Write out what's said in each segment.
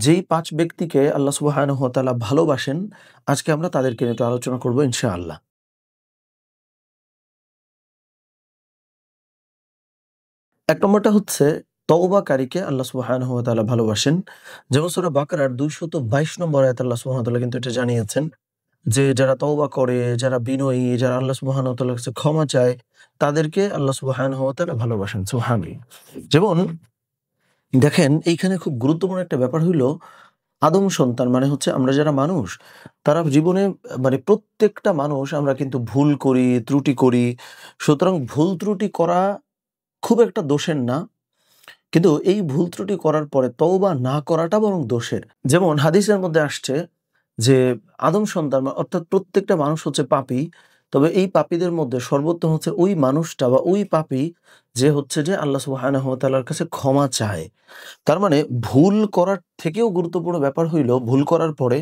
যেই ৫ ব্যক্তিকে আল্লাহ সুবহানাহু ওয়া তাআলা ভালোবাসেন, আজকে আমরা তাদেরকে নিয়ে একটু আলোচনা করব ইনশাআল্লাহ। ১ নম্বরটা হচ্ছে তওবাকারীকে আল্লাহ সুবহানাহু ওয়া তাআলা ভালোবাসেন। যেমন সূরা বাকারার ২২২ নম্বর আয়াতে আল্লাহ সুবহানাহু ওয়া তাআলা কিন্তু এটা জানিয়েছেন যে, যারা তওবা করে, যারা বিনয়ী, যারা আল্লাহ সুবহানাহু ওয়া তাআলার কাছে ক্ষমা চায়, তাদেরকে আল্লাহ সুবহানাহু ওয়া তাআলা ভালোবাসেন। সুবহানাল্লাহ। যেমন দেখেন এইখানে খুব গুরুত্বপূর্ণ একটা ব্যাপার হইলো আদম সন্তান মানে হচ্ছে আমরা যারা মানুষ, তারা জীবনে মানে প্রত্যেকটা মানুষ আমরা কিন্তু ভুল করি, ত্রুটি করি। সুতরাং ভুল ত্রুটি করা খুব একটা দোষের না। কিন্তু এই ভুল ত্রুটি করার পরে তওবা না করাটা বরং দোষের। যেমন হাদিসের মধ্যে আসছে যে আদম সন্তান অর্থাৎ প্রত্যেকটা মানুষ হচ্ছে পাপী। তবে এই পাপীদের মধ্যে সর্বোত্তম হচ্ছে ওই মানুষটা বা ওই পাপী যে হচ্ছে যে আল্লাহ সুবহানাহু ওয়া তাআলার কাছে ক্ষমা চায়। তার মানে ভুল করার থেকেও গুরুত্বপূর্ণ ব্যাপার হইল ভুল করার পরে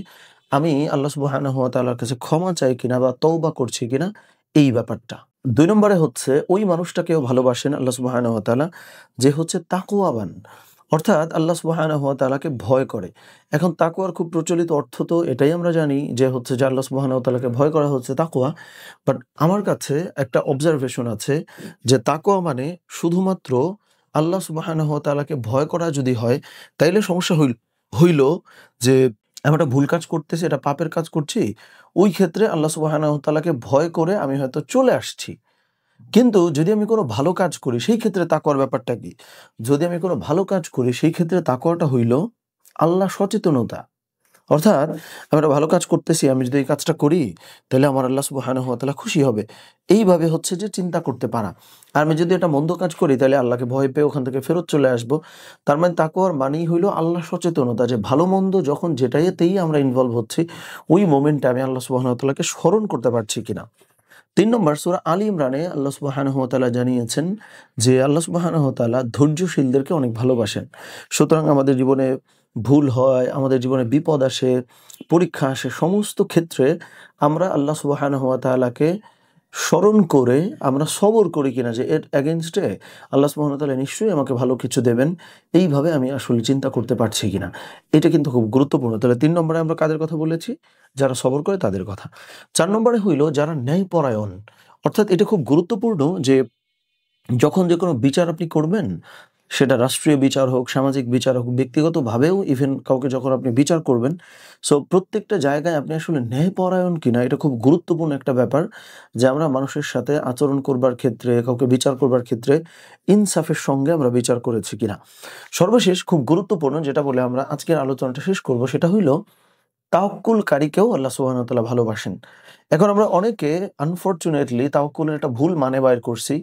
আমি আল্লাহ সুবহানাহু ওয়া তাআলার কাছে ক্ষমা চাই কিনা বা তওবা করছি কিনা এই ব্যাপারটা। ২ নম্বরে হচ্ছে ওই মানুষটাকেও ভালোবাসেন আল্লাহ সুবহানাহু ওয়া তাআলা যে হচ্ছে তাকওয়াবান। অর্থাৎ আল্লাহ সুবহানাহু ওয়া তাআলাকে ভয় করে। এখন তাকওয়ার খুব প্রচলিত অর্থ তো এটাই আমরা জানি যে হচ্ছে যে আল্লাহ সুবহানাহু ওয়া তাআলাকে ভয় করা হচ্ছে তাকওয়া। বাট আমার কাছে একটা অবজারভেশন আছে যে তাকওয়া মানে শুধুমাত্র আল্লাহ সুবহানাহু ওয়া তাআলাকে ভয় করা যদি হয়, তাইলে সমস্যা হইল যে আমি একটা ভুল কাজ করতেছি, এটা পাপের কাজ করছি। ওই ক্ষেত্রে আল্লাহ সুবহানাহু ওয়া তাআলাকে ভয় করে আমি হয়তো চলে আসছি। কিন্তু যদি আমি কোনো ভালো কাজ করি সেই ক্ষেত্রে তাকওয়ার ব্যাপারটা কি? যদি আমি কোনো ভালো কাজ করি সেই ক্ষেত্রে তাকওয়াটা হইল আল্লাহ সচেতনতা। অর্থাৎ আমি একটা ভালো কাজ করতেছি, আমি যদি এই কাজটা করি তাহলে আমার আল্লাহ সুবহানাহু ওয়া তাআলা খুশি হবে। এইভাবে হচ্ছে যে চিন্তা করতে পারা। আর আমি যদি একটা মন্দ কাজ করি তাহলে আল্লাহকে ভয় পেয়ে ওখান থেকে ফেরত চলে আসবো। তার মানে তাকওয়ার মানেই হইল আল্লাহ সচেতনতা যে ভালো মন্দ যখন যেটাতেই আমরা ইনভলভ হচ্ছি, ওই মোমেন্টে আমি আল্লাহ সুবহানাহু ওয়া তাআলাকে স্মরণ করতে পারছি কিনা। ৩ নম্বর সূরা আলী ইমরানে আল্লাহ সুবহানাহু ওয়া তাআলা জানিয়েছেন যে আল্লাহ সুবহানাহু ওয়া তাআলা ধৈর্যশীলদেরকে অনেক ভালোবাসেন। সুতরাং আমাদের জীবনে ভুল হয়, আমাদের জীবনে বিপদ আসে, পরীক্ষা আসে, সমস্ত ক্ষেত্রে আমরা আল্লাহ সুবহানাহু ওয়া তাআলাকে স্মরণ করে আমরা সবর করি কিনা যে এর এগেইনস্ট এ আল্লাহ সুবহানাহু ওয়া তাআলা নিশ্চয়ই আমাকে ভালো কিছু দেবেন। এইভাবে আমি আসলে চিন্তা করতে পারছি কিনা। এটা কিন্তু খুব গুরুত্বপূর্ণ। তাহলে ৩ নম্বরে আমরা কাদের কথা বলেছি? যারা সবর করে তাদের কথা। ৪ নম্বরে হইল যারা ন্যায়পরায়ণ। অর্থাৎ এটা খুব গুরুত্বপূর্ণ যে যখন যেকোনো বিচার আপনি করবেন, সেটা রাষ্ট্রীয় বিচার হোক, সামাজিক বিচার হোক, ব্যক্তিগতভাবেও ইভেন কাউকে যখন আপনি বিচার করবেন, সো প্রত্যেকটা জায়গায় আপনি আসলে ন্যায়পরায়ণ কিনা এটা খুব গুরুত্বপূর্ণ একটা ব্যাপার যে আমরা মানুষের সাথে আচরণ করবার ক্ষেত্রে, কাউকে বিচার করবার ক্ষেত্রে ইনসাফের সঙ্গে আমরা বিচার করেছি কিনা। সর্বশেষ খুব গুরুত্বপূর্ণ যেটা বলে আমরা আজকের আলোচনাটা শেষ করব সেটা হইল তাওয়াক্কুলকারীকেও আল্লাহ সুবহানাহু ওয়া তাআলা ভালোবাসেন। এখন আমরা অনেকে আনফরচুনেটলি তাওয়াক্কুলের একটা ভুল মানে বাইর করছি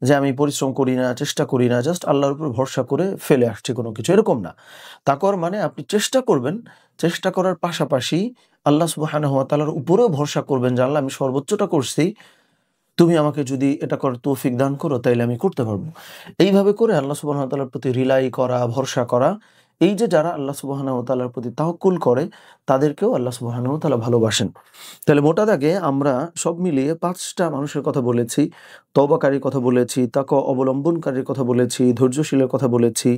যে আমি পরিশ্রম করি না, চেষ্টা করি না, জাস্ট আল্লাহর উপর ভরসা করে ফেলে আসছি কোনো কিছু। এরকম না। তাকওয়ার মানে আপনি চেষ্টা করবেন, চেষ্টা করার পাশাপাশি আল্লাহ সুবহানাহু ওয়া তাআলার উপরেও ভরসা করবেন যে আল্লাহ আমি সর্বোচ্চটা করছি। তুমি আমাকে যদি এটা করার তৌফিক দান করো তাইলে আমি করতে পারবো। এইভাবে করে আল্লাহ সুবহানাহু ওয়া তাআলার প্রতি রিলাই করা, ভরসা করা, এই যে যারা আল্লাহ সুবহানাহু ওয়া তাআলার প্রতি তাওয়াক্কুল করে তাদেরকেও আল্লাহ সুবহানাহু ওয়া তাআলা ভালোবাসেন। তাহলে মোটা দাগে আমরা সব মিলিয়ে ৫ টা মানুষের কথা বলেছি, তওবাকারীর কথা বলেছি, তাকওয়া অবলম্বনকারীর কথা বলেছি, ধৈর্যশীলের কথা বলেছি,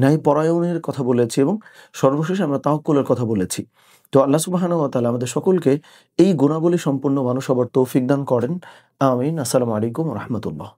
ন্যায়পরায়ণের কথা বলেছি এবং সর্বশেষে আমরা তাওয়াক্কুলের কথা বলেছি। তো আল্লাহ সুবহানাহু ওয়া তাআলা আমাদের সকলকে এই গুণাবলী সম্পন্ন মানুষ হবার তৌফিক দান করেন। আমিন। আসসালামু আলাইকুম ওয়া রাহমাতুল্লাহ।